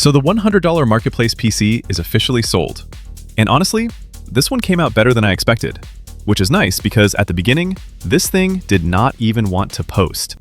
So the $100 Marketplace PC is officially sold. And honestly, this one came out better than I expected, which is nice because at the beginning, this thing did not even want to post.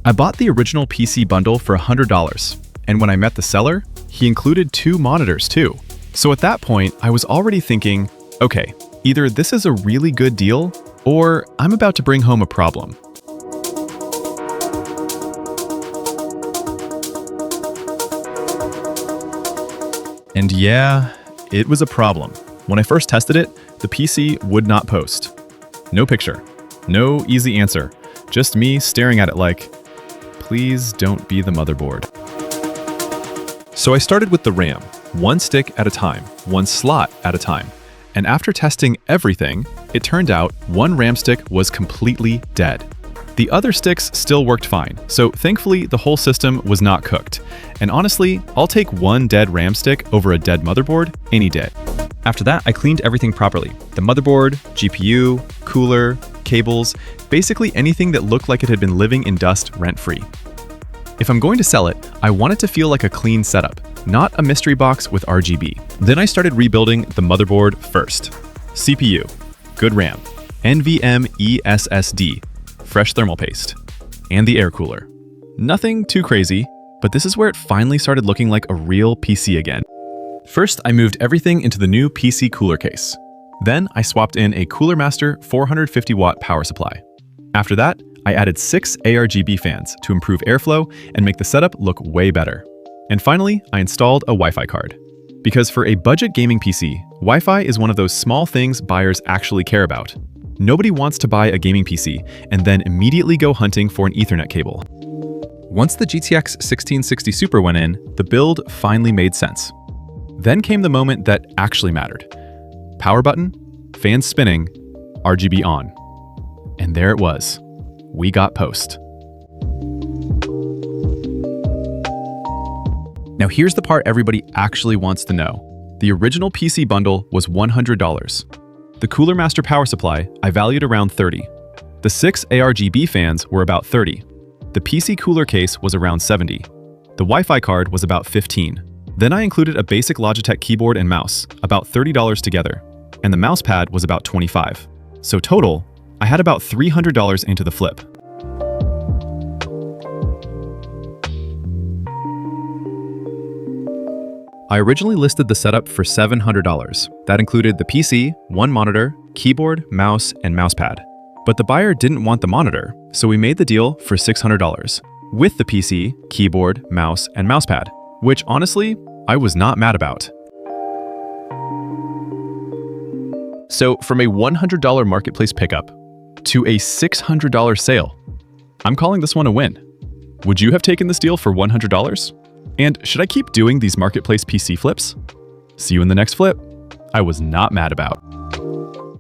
I bought the original PC bundle for $100, and when I met the seller, he included 2 monitors too. So at that point, I was already thinking, okay, either this is a really good deal, or I'm about to bring home a problem. And yeah, it was a problem. When I first tested it, the PC would not post. No picture, no easy answer, just me staring at it like, please don't be the motherboard. So I started with the RAM, 1 stick at a time, 1 slot at a time. And after testing everything, it turned out 1 RAM stick was completely dead. The other sticks still worked fine, so thankfully the whole system was not cooked. And honestly, I'll take 1 dead RAM stick over a dead motherboard any day. After that, I cleaned everything properly. The motherboard, GPU, cooler, cables, basically anything that looked like it had been living in dust rent-free. If I'm going to sell it, I want it to feel like a clean setup, not a mystery box with RGB. Then I started rebuilding the motherboard first. CPU, good RAM, NVMe SSD, fresh thermal paste, and the air cooler. Nothing too crazy, but this is where it finally started looking like a real PC again. First, I moved everything into the new PCCooler case. Then I swapped in a Cooler Master 450-watt power supply. After that, I added 6 ARGB fans to improve airflow and make the setup look way better. And finally, I installed a Wi-Fi card. Because for a budget gaming PC, Wi-Fi is one of those small things buyers actually care about. Nobody wants to buy a gaming PC and then immediately go hunting for an Ethernet cable. Once the GTX 1660 Super went in, the build finally made sense. Then came the moment that actually mattered. Power button, fans spinning, RGB on. And there it was. We got post. Now here's the part everybody actually wants to know. The original PC bundle was $100. The Cooler Master power supply I valued around $30. The 6 ARGB fans were about $30. The PCCooler case was around $70. The Wi-Fi card was about $15. Then I included a basic Logitech keyboard and mouse, about $30 together, and the Mousepad was about $25. So total, I had about $300 into the flip. I originally listed the setup for $700. That included the PC, 1 monitor, keyboard, mouse, and mousepad. But the buyer didn't want the monitor, so we made the deal for $600, with the PC, keyboard, mouse, and mousepad, which honestly, I was not mad about. So from a $100 marketplace pickup to a $600 sale, I'm calling this one a win. Would you have taken this deal for $100? And should I keep doing these marketplace PC flips? See you in the next flip. I was not mad about.